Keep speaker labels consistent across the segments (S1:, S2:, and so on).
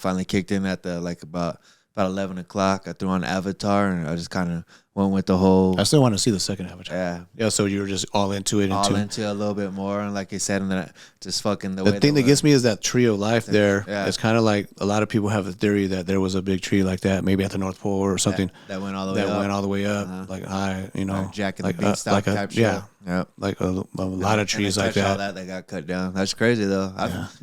S1: finally kicked in at the like about 11 o'clock. I threw on Avatar, and I just kind of went with the whole.
S2: I still want to see the second Avatar.
S1: Yeah.
S2: Yeah. So you were just all into it.
S1: All into it a little bit more, and like you said, and then just fucking
S2: the thing that gets me is that tree of life there.
S1: Yeah.
S2: It's kind of like a lot of people have a theory that there was a big tree like that, maybe at the North Pole or something.
S1: That went all the way up.
S2: That went all the way up, like high, you know,
S1: like Jack and
S2: like
S1: the Beanstalk
S2: like
S1: type shit.
S2: yeah,
S1: Yep.
S2: like a lot of trees like
S1: All
S2: that.
S1: that got cut down. That's crazy though.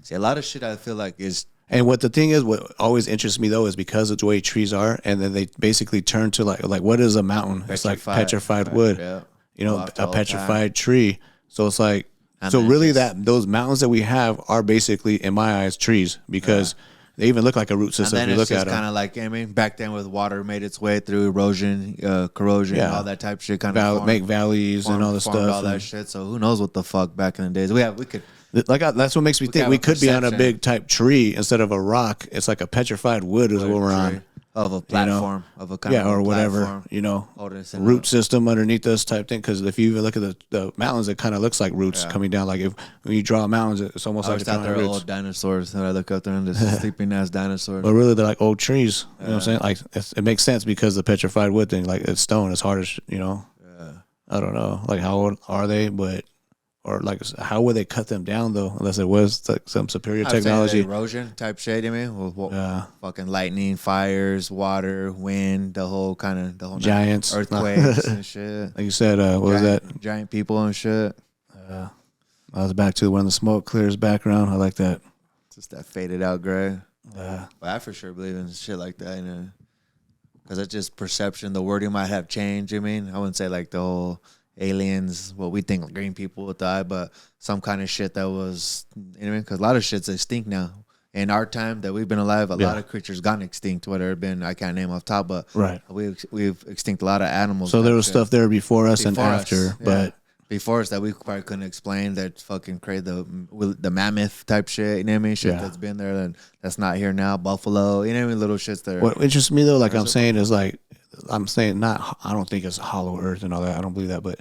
S1: See a lot of shit. I feel like is.
S2: And what the thing is, what always interests me though, is because of the way trees are, and then they basically turn to like what is a mountain? It's like petrified wood, you know, a petrified tree. So it's like, so really that those mountains that we have are basically, in my eyes, trees because they even look like a root system if you look at them.
S1: Kind of like, I mean, back then with water made its way through erosion, corrosion, all that type of shit. Kind of
S2: make valleys and all this stuff,
S1: all that shit. So who knows what the fuck back in the days we could.
S2: Like that's what makes me think we could be on a big type tree instead of a rock. It's like a petrified wood is what we're on.
S1: Of a platform, of a kind of
S2: or whatever,
S1: platform.
S2: you know, root system underneath us type thing. Because if you even look at the mountains, it kind of looks like roots coming down. Like when you draw mountains, it's almost like
S1: out there old dinosaurs. When I look up there and just sleeping ass dinosaurs.
S2: But really, they're like old trees. You know what I'm saying? Like it makes sense because the petrified wood thing, like it's stone, it's hard as you know. I don't know, like how old are they, but. Or like, how would they cut them down though? Unless it was like some superior technology,
S1: erosion type shit. I mean, with fucking lightning, fires, water, wind, the whole
S2: giants,
S1: earthquakes and shit.
S2: Like you said, what was that?
S1: Giant people and shit.
S2: I was back to when the smoke clears background. I like that.
S1: Just that faded out gray. But I for sure believe in shit like that. You know, because it's just perception. The wording might have changed. I mean, I wouldn't say like the whole. Aliens, what we think green people would die, but some kind of shit that was, you know what I mean? Because a lot of shit's extinct now. In our time that we've been alive, a lot of creatures gone extinct. Whether it been, I can't name off top, but we've extinct a lot of animals.
S2: So there was stuff there before us and after, but
S1: before us that we probably couldn't explain. That fucking create the mammoth type shit. You know what I mean? Shit that's been there and that's not here now. Buffalo, you know what I mean? Little shits there.
S2: What interests me though, like I'm saying, is like. I'm saying not. I don't think it's hollow Earth and all that. I don't believe that. But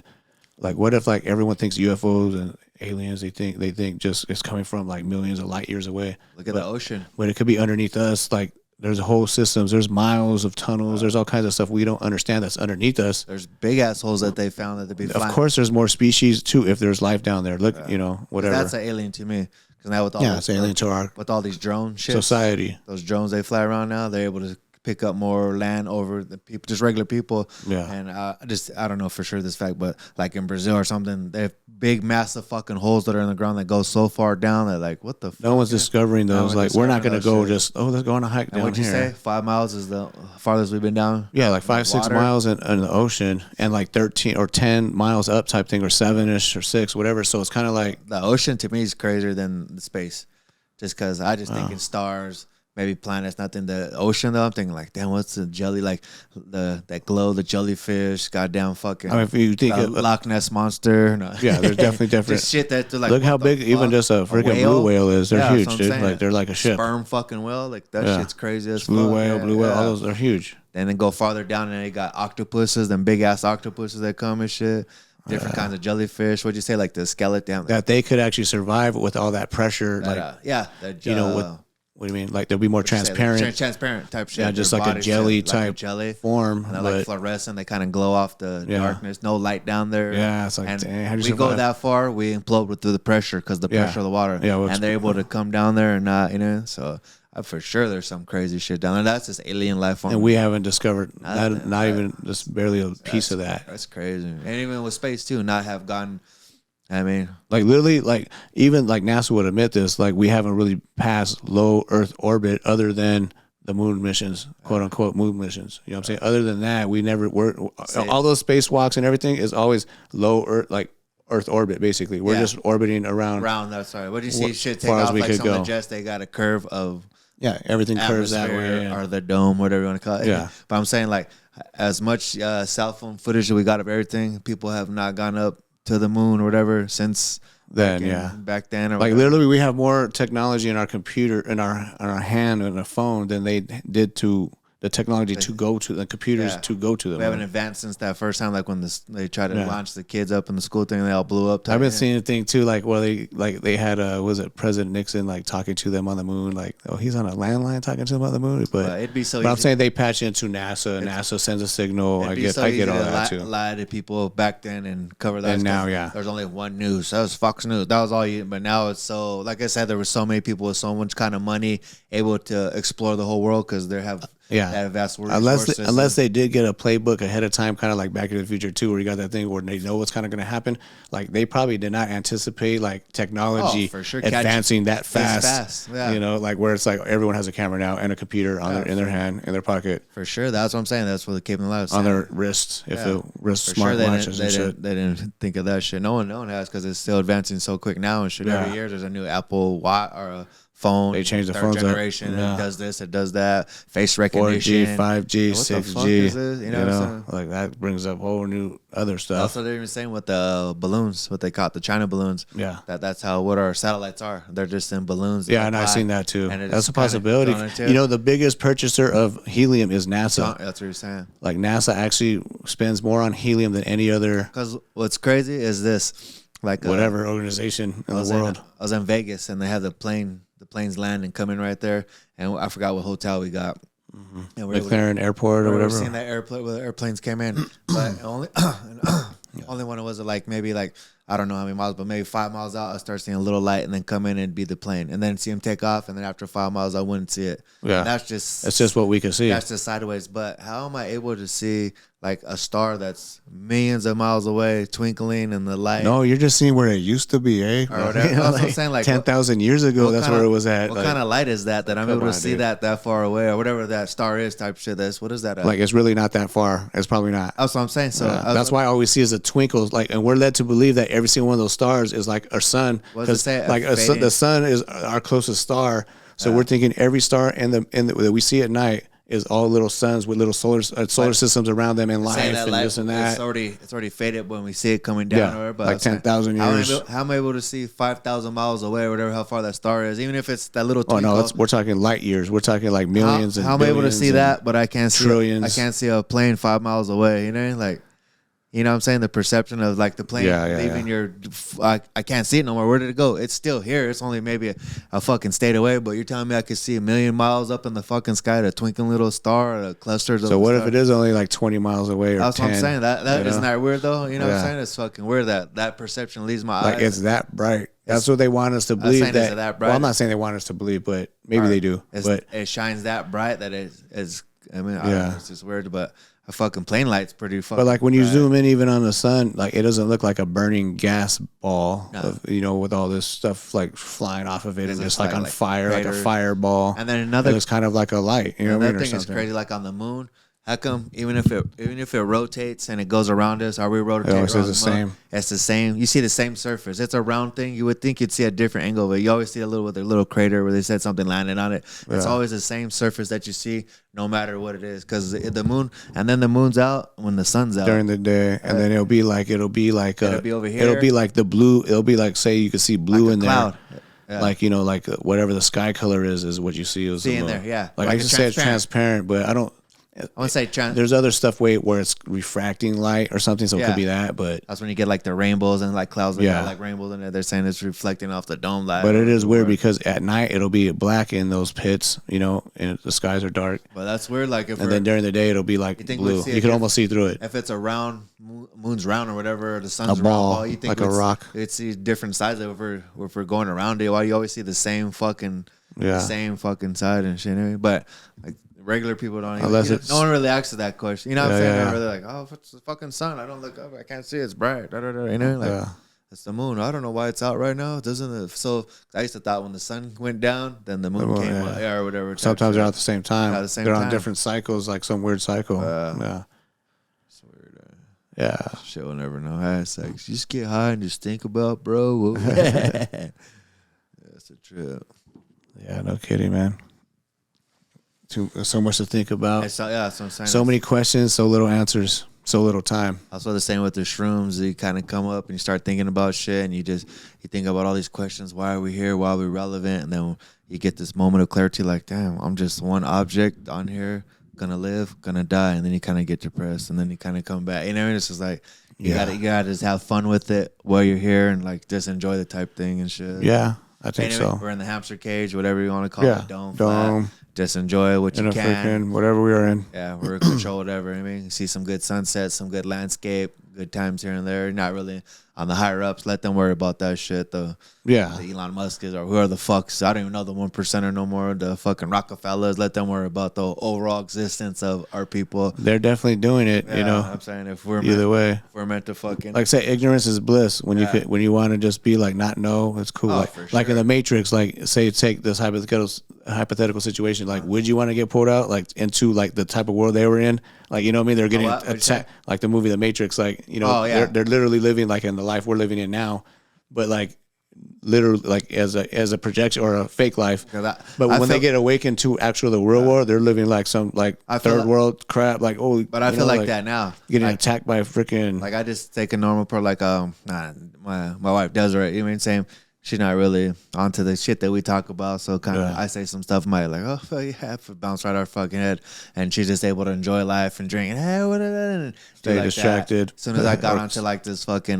S2: like, what if like everyone thinks UFOs and aliens? They think just it's coming from like millions of light years away.
S1: Look at the ocean.
S2: But it could be underneath us. Like there's whole systems. There's miles of tunnels. There's all kinds of stuff we don't understand that's underneath us.
S1: There's big assholes that they found that they be.
S2: Of course, there's more species too. If there's life down there, look, you know, whatever.
S1: That's an alien to me. Because now with all
S2: it's alien to our
S1: with all these drone shit
S2: society.
S1: Those drones they fly around now, they're able to pick up more land over the people, just regular people. And I don't know for sure this fact, but like in Brazil or something, they have big, massive fucking holes that are in the ground that go so far down that like, what the fuck?
S2: No one's discovering those. Like, we're not going to go just, let's go on a hike down here.
S1: What'd you say? 5 miles is the farthest we've been down?
S2: Yeah, like 5-6 miles in the ocean and like 13 or 10 miles up type thing or 7-ish or 6, whatever. So it's kind of like.
S1: The ocean to me is crazier than the space. Just because I just think in stars. Maybe planets, nothing. The ocean though, I'm thinking like, damn, what's the jelly like? That glow, the jellyfish, goddamn fucking.
S2: I mean, if you think
S1: Loch Ness monster, no.
S2: Yeah, there's definitely different
S1: just shit that like.
S2: Look how big even just a freaking blue whale is. They're huge, dude. Like they're like a ship.
S1: Sperm fucking whale, like that shit's crazy as
S2: blue
S1: fuck.
S2: Whale, all those are huge.
S1: And then go farther down, and they got octopuses, them big ass octopuses that come and shit. Different kinds of jellyfish. What'd you say, like the skeleton?
S2: That they could actually survive with all that pressure. You know. What do you mean? Like they'll be more transparent,
S1: transparent type shit.
S2: Yeah, just like a jelly type form.
S1: And they're like fluorescent. They kind of glow off the darkness. No light down there.
S2: Yeah, it's like,
S1: and
S2: dang, how do you
S1: we go that far, we implode through the pressure because the pressure of the water.
S2: Yeah,
S1: and they're able to come down there and not, you know. So for sure, there's some crazy shit down there. That's just alien life form.
S2: And we haven't discovered not even just barely a piece of that.
S1: That's crazy. And even with space too, not have gotten. I mean,
S2: like literally, like even like NASA would admit this, like we haven't really passed low Earth orbit other than the moon missions, quote unquote moon missions. You know what I'm saying? Other than that, we never were. All those spacewalks and everything is always low Earth, like Earth orbit. Basically, we're just orbiting around.
S1: That's right. What do you see? Shit take off like some of the jets. They got a curve of.
S2: Yeah, everything curves that way,
S1: or the dome, whatever you want to call it.
S2: Yeah,
S1: but I'm saying like as much cell phone footage that we got of everything, people have not gone up to the moon or whatever since
S2: then.
S1: Back then, or
S2: like literally, we have more technology in our computer, in our hand, in a phone than they did to the technology to go to the computers to go to them.
S1: We haven't advanced since that first time, like when they tried to launch the kids up in the school thing, they all blew up.
S2: I've been seeing a thing too, like where they had was it President Nixon like talking to them on the moon, like he's on a landline talking to them on the moon, but
S1: it'd be so.
S2: But I'm saying they patch into NASA, and NASA sends a signal. I get all that too.
S1: Lie to people back then and cover that.
S2: And now,
S1: there's only one news. That was Fox News. That was all you. But now it's so. Like I said, there were so many people with so much kind of money able to explore the whole world because they have. That vast
S2: unless they did get a playbook ahead of time, kind of like Back to the Future 2, where you got that thing where they know what's kind of going to happen. Like they probably did not anticipate like technology advancing that fast.
S1: Yeah.
S2: You know, like where it's like everyone has a camera now and a computer in their hand, in their pocket.
S1: For sure, that's what I'm saying. That's what the keeping lives
S2: on their wrist. If it wrist smartwatches and shit,
S1: they didn't think of that shit. No one has because it's still advancing so quick now and shit. Every year there's a new Apple Watch or a phone.
S2: They change the
S1: third
S2: phones
S1: generation. It does this. It does that. Face recognition.
S2: 4G, 5G, 6G.
S1: You know,
S2: like that brings up whole new other stuff.
S1: Also, they're even saying with the balloons, what they call it, the China balloons.
S2: Yeah,
S1: that's what our satellites are. They're just in balloons.
S2: Yeah, and I've seen that too. That's a possibility. You know, the biggest purchaser of helium is NASA.
S1: That's what you're saying.
S2: Like NASA actually spends more on helium than any other.
S1: Because what's crazy is this, like
S2: whatever organization in the world.
S1: I was in Vegas and they had the planes land and come in right there, and I forgot what hotel we got.
S2: Mm-hmm. And McLaren Airport or whatever.
S1: Seeing that airplane where the airplanes came in, but only when it was like maybe like I don't know how many miles, but maybe 5 miles out, I start seeing a little light, and then come in and be the plane, and then see them take off, and then after 5 miles, I wouldn't see it.
S2: Yeah,
S1: and that's just
S2: what we can see.
S1: That's just sideways. But how am I able to see like a star that's millions of miles away, twinkling in the light?
S2: No, you're just seeing where it used to be, eh?
S1: Or whatever. That's what I'm saying. Like
S2: 10,000 years ago, that's where it was at.
S1: What kind of light is that I'm able to see that far away, or whatever that star is? Type shit. What is that?
S2: Like it's really not that far. It's probably not.
S1: That's what I'm saying. So
S2: that's why all we see is a twinkle. Like, and we're led to believe that every single one of those stars is like our sun, because like the sun is our closest star. So we're thinking every star that we see at night is all little suns with little solar systems around them and life and this and that.
S1: It's already faded when we see it coming down.
S2: Yeah, but like 10,000 years.
S1: How am I able to see 5,000 miles away or whatever, how far that star is, even if it's that little twinkle?
S2: Oh, no, we're talking light years. We're talking like millions and
S1: how am I able to see that, but I can't see
S2: trillions.
S1: I can't see a plane 5 miles away, you know? Like, you know what I'm saying? The perception of like the plane leaving your, I can't see it no more. Where did it go? It's still here. It's only maybe a fucking state away, but you're telling me I could see 1 million miles up in the fucking sky, a twinkling little star, a clusters of
S2: So what if it is only like 20 miles away or
S1: That's
S2: 10?
S1: What I'm saying. That isn't that weird though? You know what I'm saying? It's fucking weird that perception leaves my eyes.
S2: Like it's that bright. That's what they want us to believe.
S1: That bright?
S2: Well, I'm not saying they want us to believe, but maybe they do. But
S1: it shines that bright that it is. I mean, I don't know, it's just weird, but a fucking plane light's pretty fucking.
S2: But like when you zoom in, even on the sun, like it doesn't look like a burning gas ball, with all this stuff like flying off of it and just like on fire, like a fireball.
S1: And then another,
S2: it looks kind of like a light. You know what I mean?
S1: Another thing is crazy, like on the moon. How come even if it rotates and it goes around us, are we rotating?
S2: It always the same.
S1: It's the same. You see the same surface. It's a round thing. You would think you'd see a different angle, but you always see a little crater where they said something landed on it. It's always the same surface that you see, no matter what it is, because the moon, and then the moon's out when the sun's out
S2: during the day, and then it'll be like
S1: it'll be over here.
S2: It'll be like the blue. It'll be like, say you could see blue
S1: like
S2: in
S1: cloud.
S2: There. Like like whatever the sky color is what you see.
S1: See in there, yeah.
S2: Like I used to say it's transparent, but I don't.
S1: I want to say
S2: there's other stuff where it's refracting light or something, so it could be that. But
S1: that's when you get like the rainbows and like clouds that got like rainbows in there. They're saying it's reflecting off the dome light.
S2: But it is weird because at night it'll be black in those pits, and the skies are dark.
S1: But that's weird. Like
S2: and then during the day it'll be like blue. You can almost see through it.
S1: If it's a round, moon's round or whatever, or the sun's
S2: a ball,
S1: round, you think
S2: like a rock.
S1: It's see different sides of it. If we're going around it, why you always see the same fucking side and shit. Anyway. But like. Regular people don't even. No one really asks that question. You know what I'm saying? They're really like, oh, it's the fucking sun. I don't look up. I can't see it. It's bright. You know, like it's the moon. I don't know why it's out right now. Doesn't it? So I used to thought when the sun went down, then the moon came up, or whatever.
S2: Sometimes they're at the same time. They're on different cycles, like some weird cycle.
S1: It's weird. Shit, we'll never know. It's like just get high and just think about, bro. That's a trip.
S2: Yeah, no kidding, man. So much to think about.
S1: That's what I'm saying.
S2: So many questions, so little answers, so little time.
S1: That's what they're saying with the shrooms. You kind of come up and you start thinking about shit, and you think about all these questions. Why are we here? Why are we relevant? And then you get this moment of clarity, like, damn, I'm just one object on here gonna live, gonna die, and then you kind of get depressed, and then you kind of come back. You know, it's just like you gotta just have fun with it while you're here, and like just enjoy the type thing and shit.
S2: Yeah, I think so.
S1: We're in the hamster cage, whatever you want to call it, dome. Flat. Just enjoy what you can.
S2: Freaking whatever we are in.
S1: Yeah, we're in control, whatever. I mean, see some good sunsets, some good landscape, good times here and there. Not really on the higher ups. Let them worry about that shit. The Elon Musk is or who are the fucks. I don't even know the 1%er no more. The fucking Rockefellers. Let them worry about the overall existence of our people.
S2: They're definitely doing it.
S1: Yeah,
S2: you know,
S1: I'm saying if we're
S2: if
S1: we're meant to fucking
S2: like say ignorance is bliss. When you want to just be like not know, it's cool. Like in the Matrix, like say take this hypothetical situation. Like, would you want to get pulled out like into like the type of world they were in? Like, you know what I mean? They're getting attacked. Like the movie The Matrix. Like, you know, they're literally living like in the life we're living in now, but like literally like as a projection or a fake life. But when they get awakened to actual the real world, they're living like some like third world crap. Like
S1: but I feel like that now
S2: getting attacked by a freaking.
S1: Like I just take a normal pro like my wife Desiree. You know what I'm saying? She's not really onto the shit that we talk about, so kind of I say some stuff, might like, oh yeah, bounce right our fucking head, and she's just able to enjoy life and drink and hey, what and
S2: stay like distracted.
S1: That. As soon as I got onto like this fucking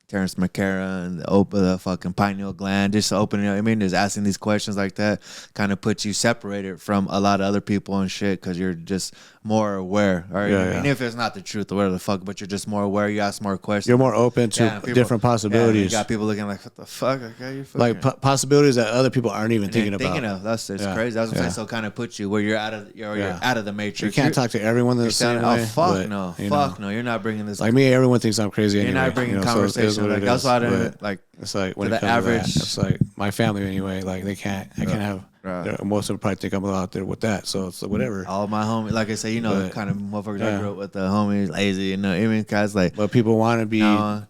S1: Terrence McCarra and the fucking pineal gland, just opening up. I mean, just asking these questions like that kind of puts you separated from a lot of other people and shit because you're just more aware. Or even if it's not the truth or whatever the fuck, but you're just more aware. You ask more questions.
S2: You're more open to different possibilities.
S1: You got people looking like, what the fuck? Okay, you're
S2: like possibilities that other people aren't even thinking about.
S1: That's crazy. That's what I'm saying. So kind of puts you where you're out of you're out of the matrix.
S2: You can't talk to everyone the same way.
S1: Oh fuck no, fuck no. You're not bringing this.
S2: Like me, everyone thinks I'm crazy.
S1: You're not bringing conversation. Like that's why I don't like.
S2: It's like when it comes to that, it's like my family anyway. Like I can't have. Most of them probably think I'm out there with that. So it's whatever.
S1: All my homies, like I say, you know, kind of motherfuckers I grew up with, the homies, lazy, you know. I mean, guys like.
S2: But people want to be.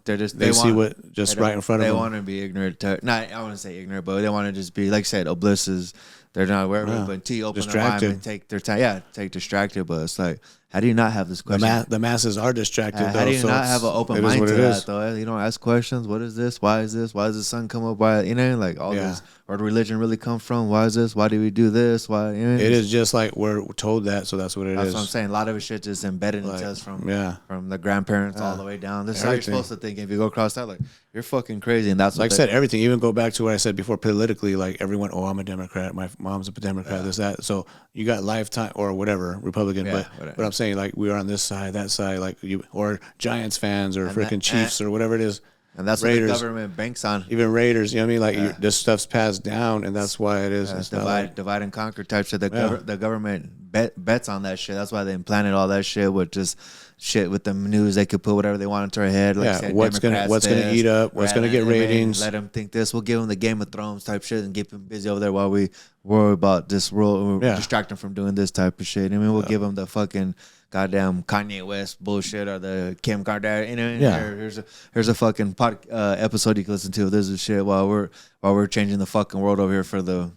S2: They see what just right in front of them.
S1: They want to be ignorant. Not I wouldn't say ignorant, but they want to just be like I said, oblivious. They're not aware of it, but until you open their mind and take their time, take distracted. But it's like, how do you not have this question?
S2: The masses are distracted.
S1: How do you not have an open mind to that though? You don't ask questions. What is this? Why is this? Why does the sun come up? Why like all this? Where did religion really come from? Why is this? Why do we do this? Why? It
S2: is just like we're told that, so that's what it is.
S1: That's what I'm saying. A lot of it shit just embedded into us from the grandparents all the way down. This is how you're supposed to think. If you go across that, like you're fucking crazy, and that's
S2: like I said. Everything. Even go back to what I said before. Politically, like everyone. Oh, I'm a Democrat. My mom's a Democrat. This that. So you got Lifetime or whatever Republican. But I'm saying like we are on this side, that side, like you or Giants fans or freaking Chiefs or whatever it is.
S1: And that's Raiders, what the government banks on.
S2: Even Raiders, you know what I mean? Like this stuff's passed down, and that's why it is.
S1: Divide and conquer type shit. The government bets on that shit. That's why they implanted all that shit with just shit with the news. They could put whatever they want into our head. Like say,
S2: what's gonna eat up? What's gonna get ratings?
S1: Let them think this. We'll give them the Game of Thrones type shit and keep them busy over there while we worry about this world. Distract them from doing this type of shit. I mean, we'll give them the fucking goddamn Kanye West bullshit or the Kim Kardashian. You know, here's a fucking episode you can listen to. This is shit while we're changing the fucking world over here for the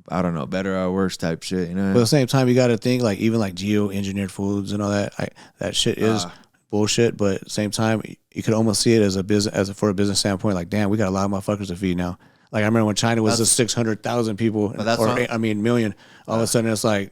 S1: I don't know, better or worse type shit. You know.
S2: But at the same time, you got to think like even like geo-engineered foods and all that. That shit is bullshit. But at the same time, you could almost see it as a business, for a business standpoint. Like, damn, we got a lot of motherfuckers to feed now. Like I remember when China was just 600,000 people, million. All of a sudden it's like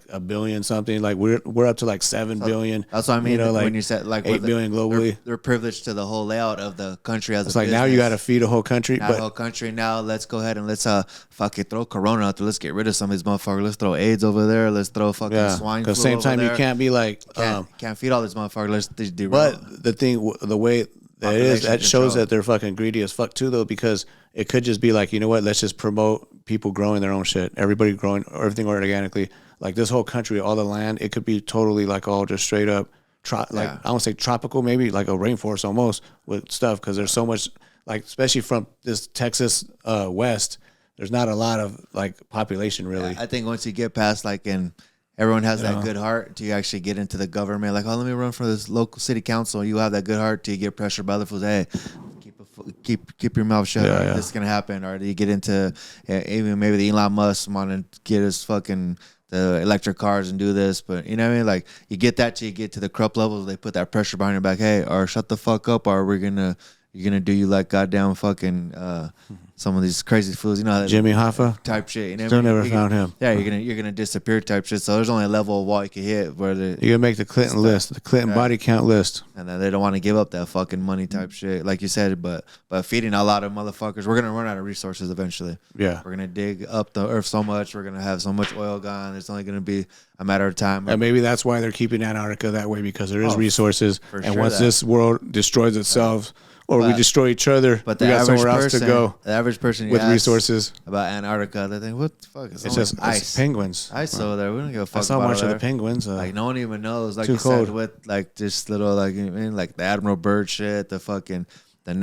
S2: a billion something. Like we're up to like 7 billion.
S1: That's what I mean.
S2: You know, like
S1: when you said like
S2: 8 billion globally,
S1: they're privileged to the whole layout of the country as
S2: it's
S1: a
S2: like
S1: business.
S2: Now you got to feed a whole country.
S1: The whole country now. Let's go ahead and let's fucking throw Corona out there. Let's get rid of some of these motherfuckers. Let's throw AIDS over there. Let's throw fucking swine flu.
S2: Because same time you can't be like
S1: can't feed all these motherfuckers. Let's derail.
S2: But the way that shows that they're fucking greedy as fuck too, though, because it could just be like, you know what, let's just promote people growing their own shit, everybody growing everything organically. Like this whole country, all the land, it could be totally like all just straight up, I don't say tropical, maybe like a rainforest almost with stuff, because there's so much, like especially from this Texas west, there's not a lot of like population really.
S1: I think once you get past like everyone has that good heart to actually get into the government. Like, oh, let me run for this local city council. You have that good heart to get pressure by other fools. Hey, keep your mouth shut. This is gonna happen. Or do you get into even maybe the Elon Musk want to get his fucking the electric cars and do this? But you know what I mean? Like you get that till you get to the corrupt levels. They put that pressure behind your back. Hey, or shut the fuck up. Or you're gonna do you like goddamn fucking some of these crazy fools, you know,
S2: Jimmy Hoffa
S1: type shit. You know,
S2: still never found him.
S1: Yeah, you're gonna disappear type shit. So there's only a level of wall you can hit where you're
S2: gonna make the Clinton list, the Clinton body count list,
S1: and then they don't want to give up that fucking money type shit, like you said. But feeding a lot of motherfuckers, we're gonna run out of resources eventually.
S2: Yeah,
S1: we're gonna dig up the earth so much, we're gonna have so much oil gone. It's only gonna be a matter of time.
S2: And maybe that's why they're keeping Antarctica that way, because there is resources, and once this world destroys itself. Or we destroy each other. But we got somewhere else to go.
S1: The average person
S2: with resources
S1: about Antarctica, they think, "What the fuck?
S2: It's just ice, it's penguins,
S1: ice over there. We don't give a fuck."
S2: I saw much of the penguins.
S1: Like no one even knows. Like
S2: too
S1: you
S2: cold.
S1: said, with like just little like like the Admiral Byrd shit, the fucking the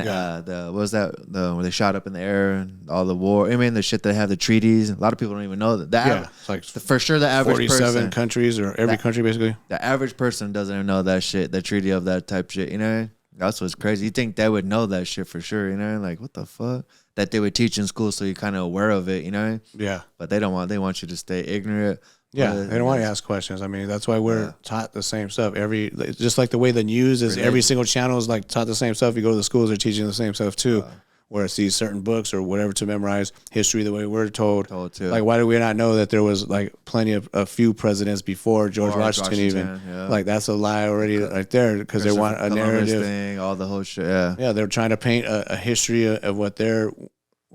S1: what was that when they shot up in the air and all the war. I mean the shit they have the treaties. A lot of people don't even know that.
S2: It's like
S1: for sure the average
S2: 47
S1: person,
S2: countries or every country basically.
S1: The average person doesn't even know that shit. The treaty of that type shit. You know. That's what's crazy. You think they would know that shit for sure, you know? Like, what the fuck? That they would teach in school so you're kind of aware of it, you know?
S2: Yeah.
S1: But they want you to stay ignorant.
S2: Yeah, they don't want to ask questions. I mean, that's why we're taught the same stuff. Just like the way the news is, every single channel is like taught the same stuff. You go to the schools, they're teaching the same stuff too. Where it's these certain books or whatever to memorize history the way we're told.
S1: Too.
S2: Like, why do we not know that there was like plenty of a few presidents before George Washington even? Yeah. Like, that's a lie already right there because they want a narrative
S1: thing, all the whole shit. Yeah,
S2: they're trying to paint a history of what they're.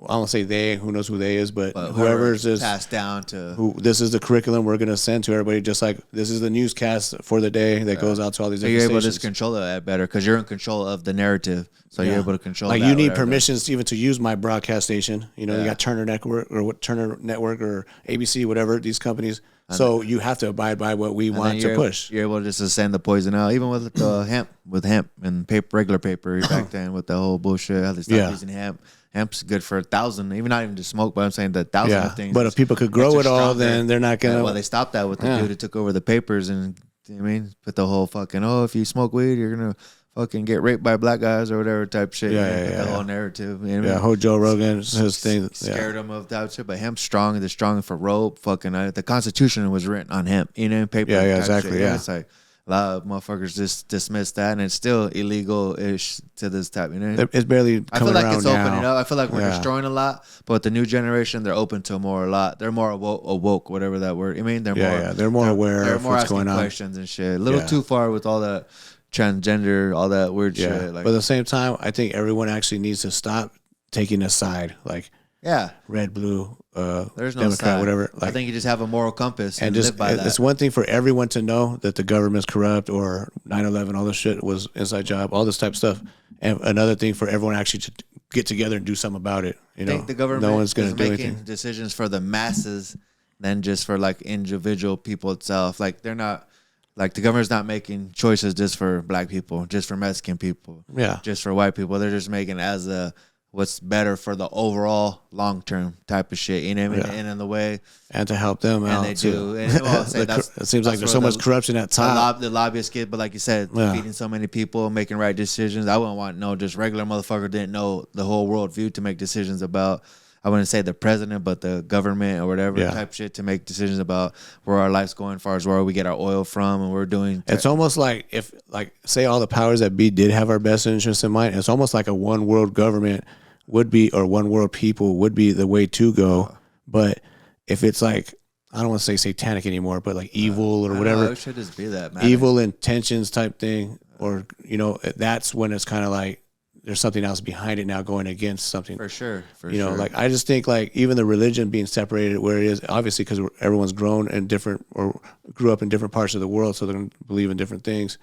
S2: I don't say they, who knows who they is, but whoever's just
S1: passed down to
S2: who. This is the curriculum we're going to send to everybody. Just like this is the newscast for the day that goes out to all these. So
S1: you're able
S2: stations.
S1: to control that better because you're in control of the narrative. So you're able to control.
S2: Like you need permissions even to use my broadcast station. You know, you got Turner Network or ABC, whatever these companies. So you have to abide by what we want to push.
S1: You're able just to send the poison out, even with the hemp and regular paper back then with the whole bullshit. How they stopped using hemp. Hemp's good for 1,000, even not even to smoke, but I'm saying the 1,000 of things.
S2: But if people could grow it all, then they're not gonna.
S1: Well, they stopped that with the dude who took over the papers and put the whole fucking if you smoke weed, you're gonna fucking get raped by black guys or whatever type shit. The whole narrative. You know
S2: whole Joe Rogan his thing
S1: scared him of that shit. But hemp's strong. They're strong for rope. Fucking the Constitution was written on hemp. You know, paper.
S2: Yeah, exactly.
S1: Shit. It's like a lot of motherfuckers just dismiss that, and it's still illegal-ish to this type. You know,
S2: it's barely.
S1: I feel like it's
S2: now.
S1: opening up. I feel like we're destroying a lot, but with the new generation, they're open to more a lot. They're more awoke, whatever that word. I mean,
S2: they're more aware of what's going on.
S1: Questions and shit. A little too far with all that transgender, all that weird shit. Like,
S2: but at the same time, I think everyone actually needs to stop taking a side. Like, red, blue,
S1: there's no
S2: Democrat,
S1: side.
S2: Whatever. Like,
S1: I think you just have a moral compass and
S2: just
S1: live by that.
S2: It's one thing for everyone to know that the government's corrupt or 9/11, all this shit was inside job, all this type of stuff, and another thing for everyone actually to get together and do something about it. You know,
S1: I think the government
S2: no one's going to do
S1: making
S2: anything.
S1: decisions for the masses than just for like individual people itself. Like they're not. Like the government's not making choices just for black people, just for Mexican people, just for white people. They're just making as what's better for the overall long term type of shit. You know what I mean? And in the way,
S2: and to help them out.
S1: And they do. And
S2: it seems like there's so much corruption at top.
S1: The lobbyists get, but like you said, feeding so many people, making right decisions. I wouldn't want just regular motherfucker didn't know the whole world view to make decisions about. I wouldn't say the president, but the government or whatever type shit to make decisions about where our life's going, as far as where we get our oil from, and we're doing.
S2: It's almost like if, say, all the powers that be did have our best interests in mind. It's almost like a one world government would be, or one world people would be the way to go. But if it's like, I don't want to say satanic anymore, but like evil or whatever,
S1: it should just be that
S2: evil intentions type thing, or that's when it's kind of like. There's something else behind it now going against something.
S1: For sure.
S2: Like I just think like even the religion being separated where it is, obviously because everyone's grown in different or grew up in different parts of the world, so they're going to believe in different things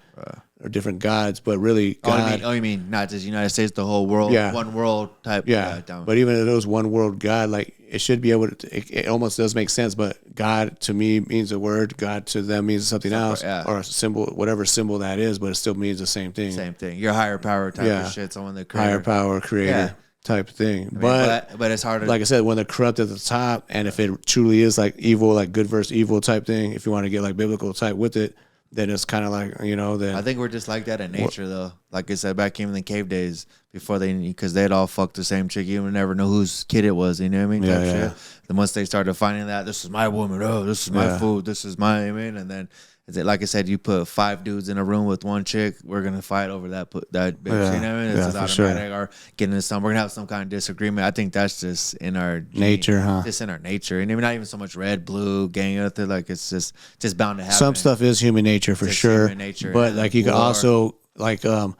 S2: or different gods. But really, God.
S1: You mean not just the United States, the whole world, one world type.
S2: Yeah. But even if it was one world God, like it should be able to, it almost does make sense. But God to me means a word, God to them means something else, or a symbol, whatever symbol that is, but it still means the same thing.
S1: Same thing. Your higher power type of shit. Someone that
S2: higher power creator type thing. But
S1: it's harder.
S2: Like I said, when they're corrupt at the top, and if it truly is like evil, like good versus evil type thing, if you want to get like biblical type with it, then it's kind of like, then
S1: I think we're just like that in nature, though. like I said, back in the cave days before because they'd all fuck the same chick. You would never know whose kid it was. You know what I mean? Shit. Then once they started finding that, this is my woman. Oh, this is my food. This is my. I mean, and then. Like I said, you put 5 dudes in a room with one chick, we're gonna fight over that bitch. You know what I mean? It's automatic. Sure. Or getting into we're gonna have some kind of disagreement. I think that's just in our
S2: nature, huh?
S1: Just in our nature, and maybe not even so much red, blue, gang out there. Like it's just bound to happen.
S2: Some stuff is human nature for sure. Human nature, but like you could also freaking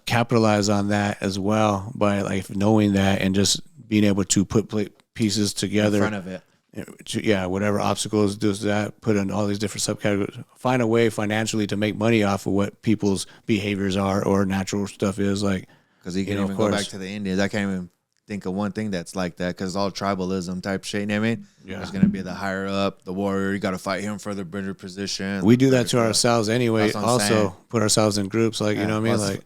S2: capitalize on that as well by like knowing that and just being able to put pieces together
S1: in front of it.
S2: Yeah, whatever obstacles does that, put in all these different subcategories. Find a way financially to make money off of what people's behaviors are or natural stuff is. Like,
S1: because you can even go back to the Indians. I can't even think of one thing that's like that because it's all tribalism type shit. You know what I mean? Yeah. There's going to be the higher up, the warrior. You got to fight him for the better position.
S2: We do that to ourselves anyway. Also, put ourselves in groups. Like, you know what I mean? Like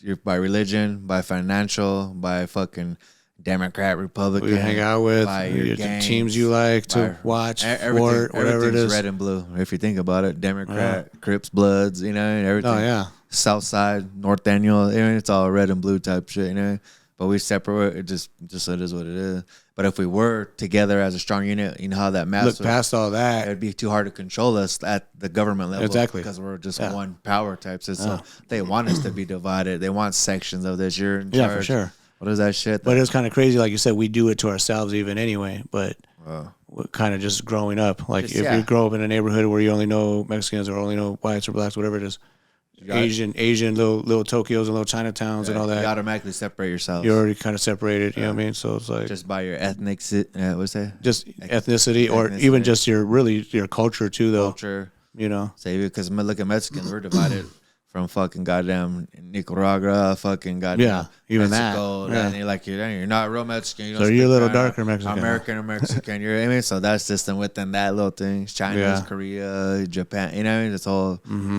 S1: you're by religion, by financial, by fucking Democrat, Republican,
S2: you hang out with, the teams you like to watch, sport, whatever it is.
S1: Red and blue. If you think about it, Democrat, Crips, Bloods, you know, and everything.
S2: Oh yeah.
S1: South Side, North Daniel, it's all red and blue type shit, you know. But we separate. It just it is what it is. But if we were together as a strong unit, you know how that mass
S2: look past all that,
S1: it'd be too hard to control us at the government level.
S2: Exactly,
S1: because we're just one power type system. So they want us to be divided. They want sections of this. You're in charge.
S2: For sure.
S1: What is that shit?
S2: But it's kind of crazy, like you said, we do it to ourselves even anyway. But we're kind of just growing up. Like if you grow up in a neighborhood where you only know Mexicans or only know whites or blacks, whatever it is, Asian little Tokyos and little Chinatowns and all that.
S1: You automatically separate yourself.
S2: You're already kind of separated. You know what I mean? So it's like
S1: just by your ethnic, what's that?
S2: Just ethnicity, or even just your culture too, though.
S1: Culture,
S2: you know.
S1: Say because look at Mexicans, we're divided. From fucking goddamn Nicaragua, fucking goddamn
S2: even
S1: Mexico,
S2: that.
S1: And you're not real Mexican. You
S2: so you're a little darker Mexican.
S1: American or Mexican. I mean, so that's system within that little thing. China, Korea, Japan. You know what I mean? It's all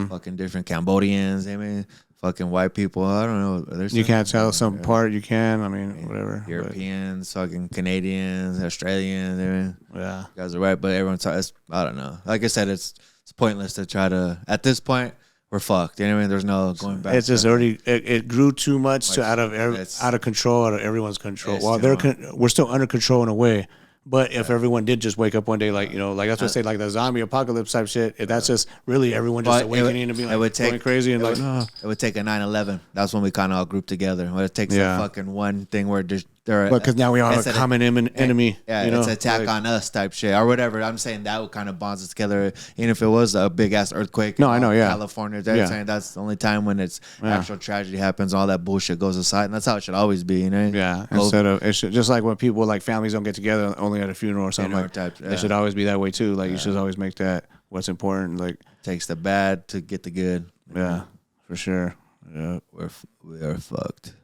S1: fucking different. Cambodians. I mean, fucking white people. I don't know.
S2: You can't tell some part. You can. I mean, whatever.
S1: Europeans, fucking Canadians, Australians. I mean,
S2: you
S1: guys are right, but everyone's. I don't know. Like I said, it's pointless to try to. At this point. We're fucked. You know what I mean? There's no going back.
S2: It's just already it grew too much to out of control, out of everyone's control. Well, we're still under control in a way. But if everyone did just wake up one day, like, you know, like that's what I say, like the zombie apocalypse type shit, if that's just really everyone just awakening and being like going crazy and
S1: it would take a 9/11. That's when we kind of all grouped together. It takes a fucking one thing where
S2: because now we are a common enemy.
S1: Yeah,
S2: you know?
S1: It's attack on us type shit or whatever. I'm saying that would kind of bonds us together. Even if it was a big ass earthquake.
S2: No, I know,
S1: California. They're saying that's the only time when it's actual tragedy happens. All that bullshit goes aside, and that's how it should always be. You know?
S2: Yeah. Instead of it should, just like when people like families don't get together only at a funeral or something. It should always be that way too. Like you should always make that what's important. Like
S1: takes the bad to get the good.
S2: Yeah, for sure. Yeah,
S1: we are fucked.